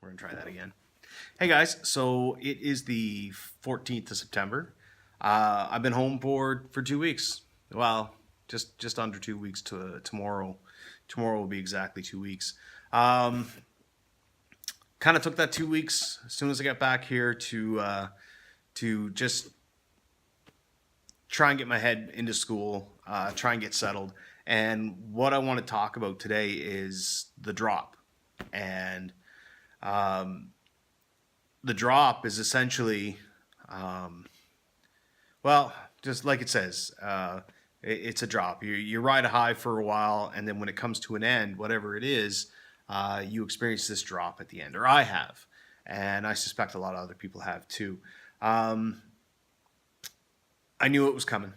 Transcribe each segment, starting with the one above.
We're gonna try that again. Hey guys, so it is the 14th of September. I've been home for 2 weeks. Well, just under 2 weeks to tomorrow. Tomorrow will be exactly 2 weeks. Um, Kind of took that 2 weeks as soon as I got back here to just try and get my head into school, try and get settled. And what I want to talk about today is the drop. And um, the drop is essentially, um, well, just like it says, it's a drop. You ride a high for a while, and then when it comes to an end, whatever it is, you experience this drop at the end, or I have, and I suspect a lot of other people have too. Um, I knew it was coming.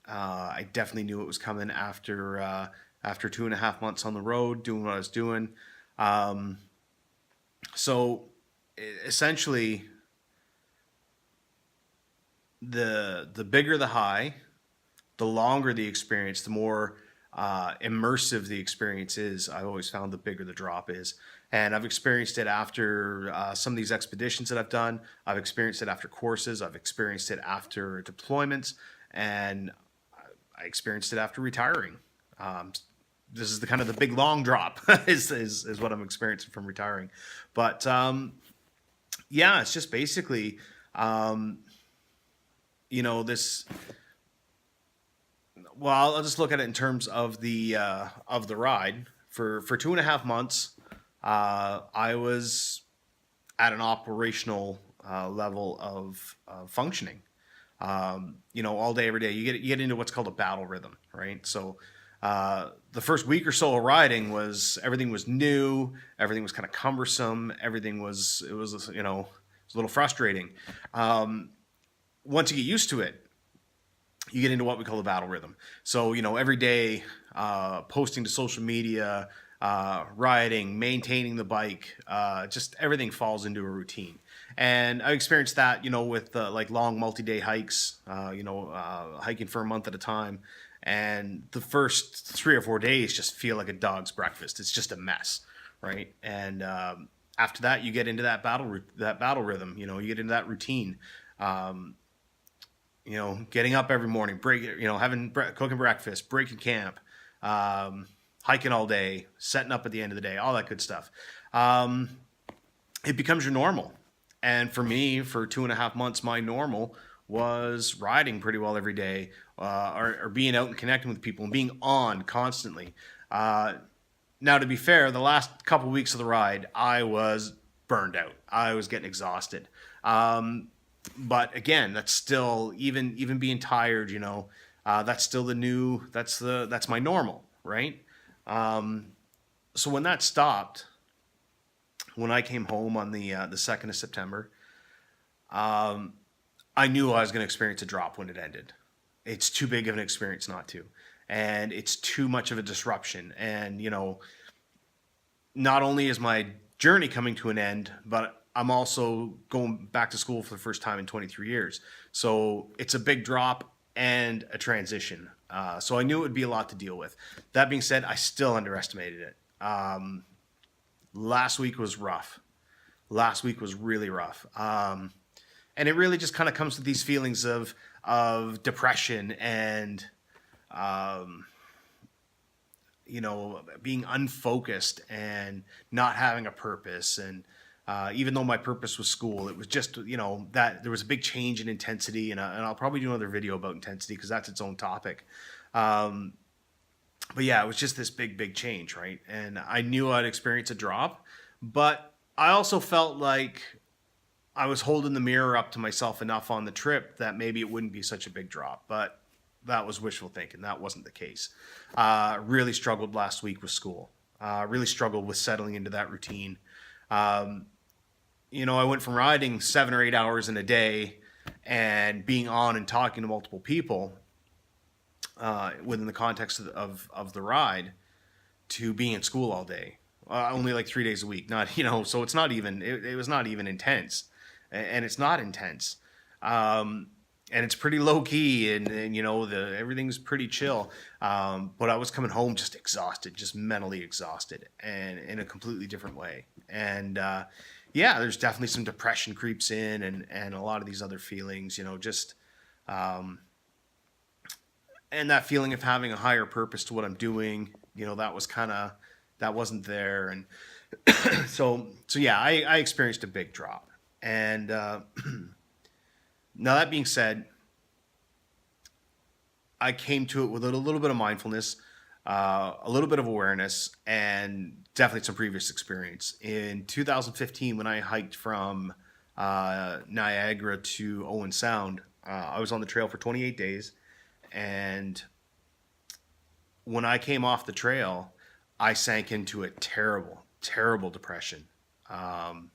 I definitely knew it was coming after 2.5 months on the road doing what I was doing. Um, so essentially, the bigger the high, the longer the experience, the more immersive the experience is. I've always found the bigger the drop is. And I've experienced it after some of these expeditions that I've done. I've experienced it after courses. I've experienced it after deployments. And I experienced it after retiring. Um, this is the kind of the big long drop is what I'm experiencing from retiring. But yeah, it's just basically, um, this. Well, I'll just look at it in terms of the ride. For 2.5 months, I was at an operational level of functioning. All day, every day. You get into what's called a battle rhythm, right? So the first week or so of riding was everything was new, everything was kind of cumbersome, it was a little frustrating. Once you get used to it, you get into what we call the battle rhythm. So, every day, posting to social media, riding, maintaining the bike, just everything falls into a routine. And I experienced that, with like long multi-day hikes, hiking for a month at a time. And the first 3 or 4 days just feel like a dog's breakfast. It's just a mess, right? And after that, you get into that battle rhythm. You get into that routine. Um, getting up every morning, cooking breakfast, breaking camp, hiking all day, setting up at the end of the day, all that good stuff. Um, it becomes your normal. And for me, for 2.5 months, my normal was riding pretty well every day, or being out and connecting with people and being on constantly. Uh, Now, to be fair, the last couple weeks of the ride, I was burned out. I was getting exhausted. Um, but again, that's still even being tired. That's still that's my normal, right? Um, so when that stopped, when I came home on the 2nd of September, um, I knew I was going to experience a drop when it ended. It's too big of an experience not to, and it's too much of a disruption. And not only is my journey coming to an end, but I'm also going back to school for the first time in 23 years. So it's a big drop and a transition. So I knew it would be a lot to deal with. That being said, I still underestimated it. Last week was rough. Last week was really rough. And it really just kind of comes with these feelings of depression and um, being unfocused and not having a purpose. And even though my purpose was school, it was just, that there was a big change in intensity. And I'll probably do another video about intensity because that's its own topic. Um, but yeah, it was just this big change, right? And I knew I'd experience a drop, but I also felt like I was holding the mirror up to myself enough on the trip that maybe it wouldn't be such a big drop. But that was wishful thinking. That wasn't the case. Really struggled last week with school. Really struggled with settling into that routine. Um, I went from riding 7 or 8 hours in a day and being on and talking to multiple people within the context of the ride to being in school all day. Only like 3 days a week. Not, so it's not even, it was not even intense. And it's not intense. And it's pretty low key and everything's pretty chill. But I was coming home just exhausted, just mentally exhausted and in a completely different way. And yeah, there's definitely some depression creeps in, and a lot of these other feelings, just um, and that feeling of having a higher purpose to what I'm doing, that was kind of that wasn't there, and so yeah, I experienced a big drop, and now that being said, I came to it with a little bit of mindfulness, a little bit of awareness, and definitely some previous experience. In 2015, when I hiked from Niagara to Owen Sound, I was on the trail for 28 days. And when I came off the trail, I sank into a terrible, terrible depression. Um,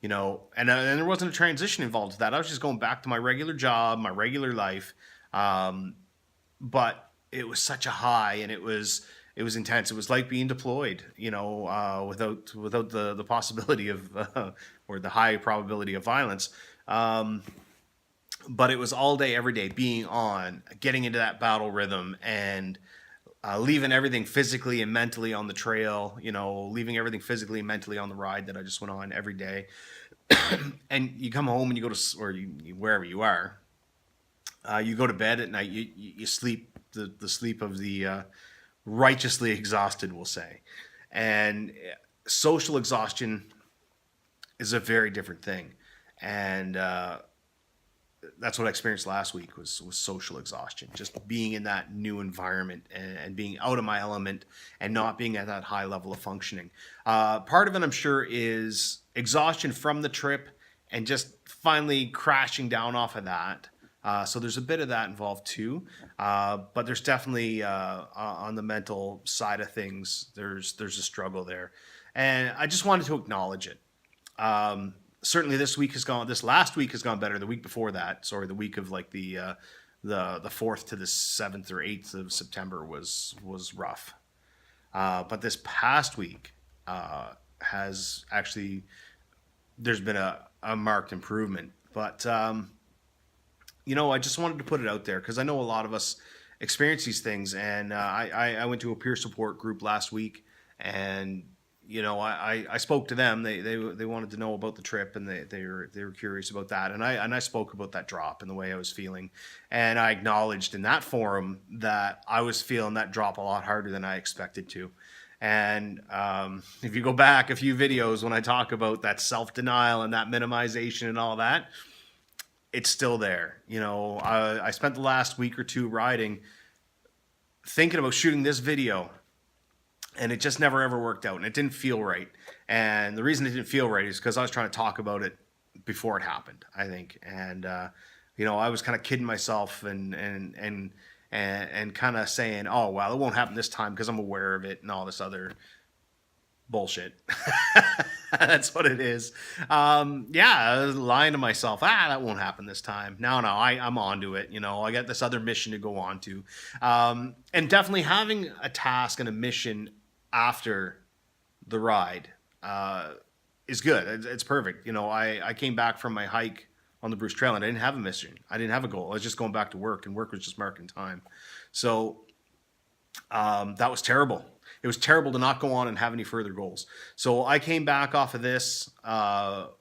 and there wasn't a transition involved with that. I was just going back to my regular job, my regular life. Um, but it was such a high, and it was intense. It was like being deployed, without the possibility of or the high probability of violence. Um, but it was all day, every day, being on, getting into that battle rhythm, and leaving everything physically and mentally on the trail. Leaving everything physically and mentally on the ride that I just went on every day. And you come home and you go to, or wherever you are, you go to bed at night. You sleep the sleep of the righteously exhausted, we'll say. And social exhaustion is a very different thing, and that's what I experienced last week was social exhaustion, just being in that new environment, and being out of my element, and not being at that high level of functioning. Part of it, I'm sure, is exhaustion from the trip, and just finally crashing down off of that. So there's a bit of that involved too, but there's definitely on the mental side of things, there's a struggle there, and I just wanted to acknowledge it. Certainly, this last week has gone better. The week before that, sorry, the week of like the 4th to the 7th or 8th of September was rough. But this past week has actually, there's been a marked improvement. But I just wanted to put it out there because I know a lot of us experience these things, and I went to a peer support group last week, and I spoke to them. They wanted to know about the trip, and they were curious about that. And I spoke about that drop and the way I was feeling, and I acknowledged in that forum that I was feeling that drop a lot harder than I expected to. And if you go back a few videos when I talk about that self-denial and that minimization and all that, it's still there. I spent the last week or two riding, thinking about shooting this video, and it just never ever worked out, and it didn't feel right. And the reason it didn't feel right is because I was trying to talk about it before it happened, I think. And I was kind of kidding myself, and kind of saying, oh well, it won't happen this time because I'm aware of it, and all this other bullshit. That's what it is. I was lying to myself. That won't happen this time. No, I'm onto it. I got this other mission to go on to, and definitely having a task and a mission after the ride is good. It's perfect. I came back from my hike on the Bruce Trail, and I didn't have a mission. I didn't have a goal. I was just going back to work, and work was just marking time. So that was terrible. It was terrible to not go on and have any further goals. So I came back off of this, having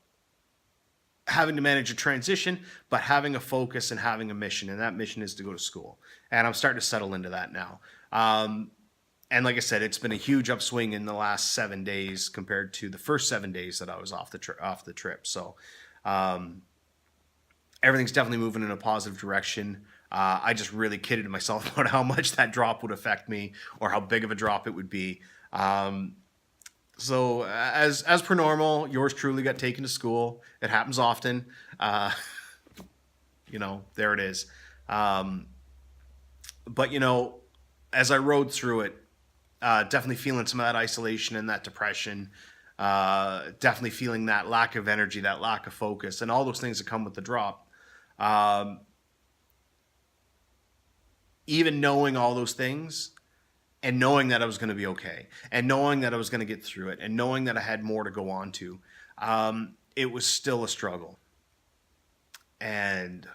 to manage a transition, but having a focus and having a mission. And that mission is to go to school. And I'm starting to settle into that now. And like I said, it's been a huge upswing in the last 7 days compared to the first 7 days that I was off the trip. So everything's definitely moving in a positive direction. I just really kidded myself about how much that drop would affect me, or how big of a drop it would be. So as per normal, yours truly got taken to school. It happens often. There it is. But as I rode through it, definitely feeling some of that isolation and that depression. Definitely feeling that lack of energy, that lack of focus, and all those things that come with the drop. Even knowing all those things, and knowing that I was going to be okay, and knowing that I was going to get through it, and knowing that I had more to go on to, it was still a struggle. And,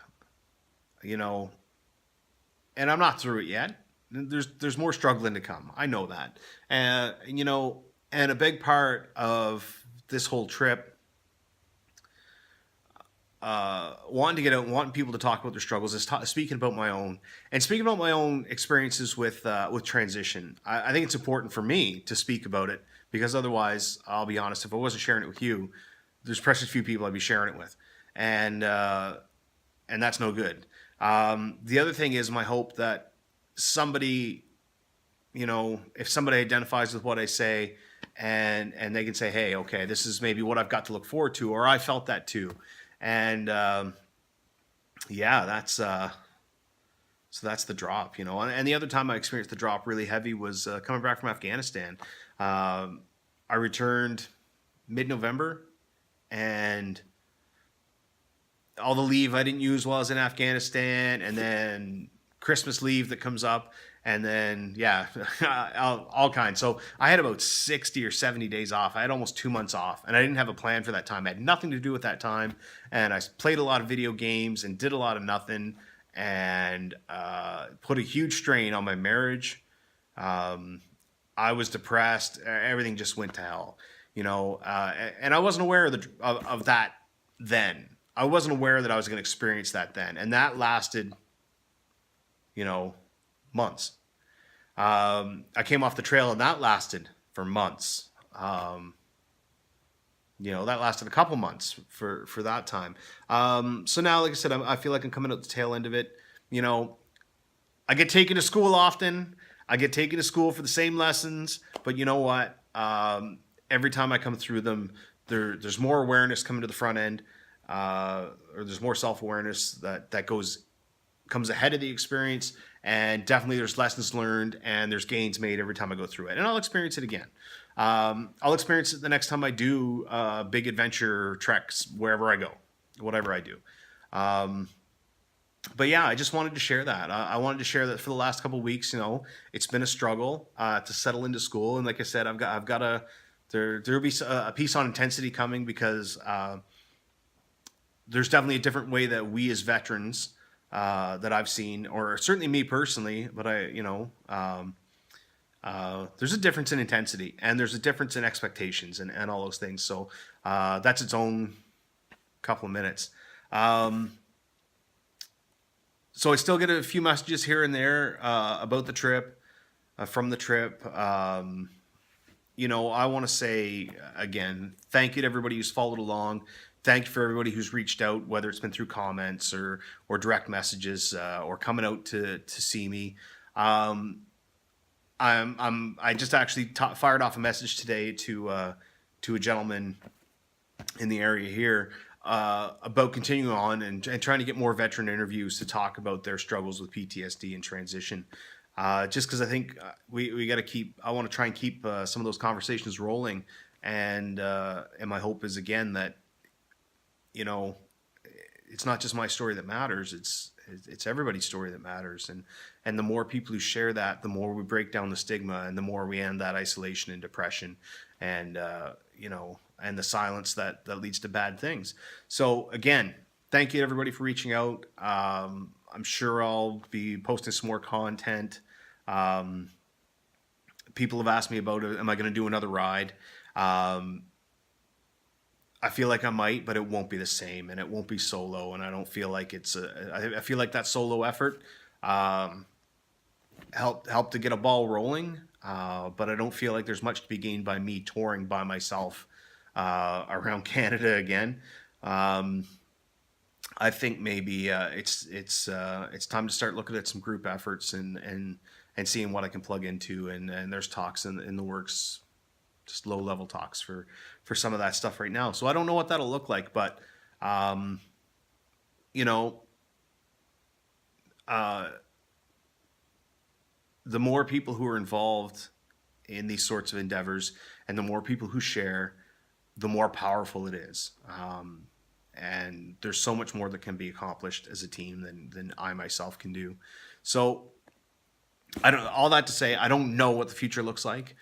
and I'm not through it yet. There's more struggling to come. I know that. And a big part of this whole trip, wanting to get out, wanting people to talk about their struggles, is speaking about my own experiences with transition. I think it's important for me to speak about it, because otherwise, I'll be honest, if I wasn't sharing it with you, there's precious few people I'd be sharing it with, and that's no good. The other thing is my hope that somebody, if somebody identifies with what I say, and they can say, hey, okay, this is maybe what I've got to look forward to, or I felt that too. And yeah, that's so that's the drop, And the other time I experienced the drop really heavy was coming back from Afghanistan. I returned mid-November, and all the leave I didn't use while I was in Afghanistan, and then Christmas leave that comes up, and then all kinds. So I had about 60 or 70 days off. I had almost 2 months off, and I didn't have a plan for that time. I had nothing to do with that time, and I played a lot of video games and did a lot of nothing, and put a huge strain on my marriage. I was depressed. Everything just went to hell, and I wasn't aware of that then. I wasn't aware that I was going to experience that then, and that lasted, months. I came off the trail, and that lasted for months. That lasted a couple months for that time. So now, like I said, I feel like I'm coming out the tail end of it. I get taken to school often. I get taken to school for the same lessons, but you know what? Every time I come through them, there's more awareness coming to the front end, or there's more self-awareness that comes ahead of the experience, and definitely there's lessons learned and there's gains made every time I go through it, and I'll experience it again. I'll experience it the next time I do big adventure treks, wherever I go, whatever I do. But yeah, I just wanted to share that. I wanted to share that for the last couple of weeks. It's been a struggle to settle into school, and like I said, I've got there'll be a piece on intensity coming, because there's definitely a different way that we as veterans that I've seen, or certainly me personally, but there's a difference in intensity, and there's a difference in expectations, and all those things. So that's its own couple of minutes. So I still get a few messages here and there about the trip, from the trip. I want to say, again, thank you to everybody who's followed along. Thank you for everybody who's reached out, whether it's been through comments or direct messages, or coming out to see me. I just actually fired off a message today to a gentleman in the area here about continuing on and trying to get more veteran interviews to talk about their struggles with PTSD and transition. Just because I think we got to I want to try and keep some of those conversations rolling, and my hope is, again, that it's not just my story that matters. It's everybody's story that matters, and the more people who share that, the more we break down the stigma, and the more we end that isolation and depression, and and the silence that leads to bad things. So again, thank you to everybody for reaching out. I'm sure I'll be posting some more content. People have asked me about it. Am I going to do another ride? I feel like I might, but it won't be the same, and it won't be solo, and I don't feel like I feel like that solo effort helped to get a ball rolling, but I don't feel like there's much to be gained by me touring by myself around Canada again. I think maybe it's time to start looking at some group efforts and seeing what I can plug into, and there's talks in the works, just low level talks for some of that stuff right now. So I don't know what that'll look like, but the more people who are involved in these sorts of endeavors, and the more people who share, the more powerful it is. And there's so much more that can be accomplished as a team than I myself can do. So all that to say, I don't know what the future looks like.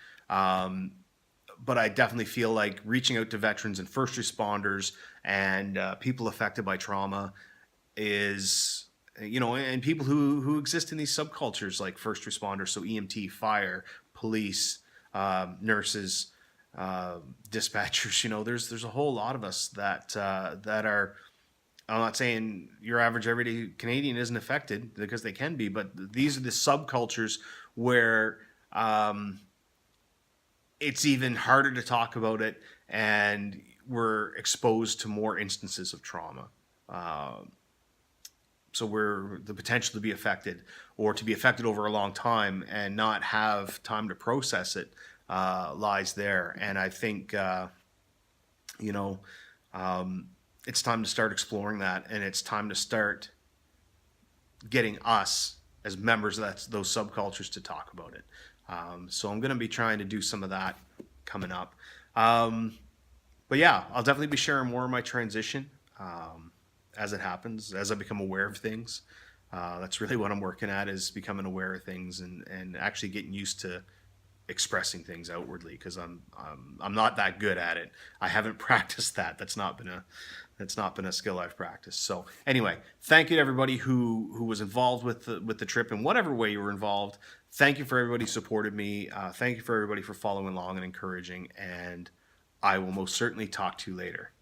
But I definitely feel like reaching out to veterans and first responders and people affected by trauma is, and people who exist in these subcultures like first responders, so EMT, fire, police, nurses, dispatchers. You know, there's a whole lot of us that that are. I'm not saying your average everyday Canadian isn't affected, because they can be, but these are the subcultures where it's even harder to talk about it, and we're exposed to more instances of trauma. So we're the potential to be affected, or to be affected over a long time and not have time to process it, lies there. And I think you know, it's time to start exploring that, and it's time to start getting us as members of those subcultures to talk about it. So I'm going to be trying to do some of that coming up. But yeah, I'll definitely be sharing more of my transition as it happens, as I become aware of things. That's really what I'm working at, is becoming aware of things, and actually getting used to expressing things outwardly, because I'm not that good at it. I haven't practiced that. That's not been a skill I've practiced. So anyway, thank you to everybody who was involved with the trip in whatever way you were involved. Thank you for everybody who supported me. Thank you for everybody for following along and encouraging. And I will most certainly talk to you later.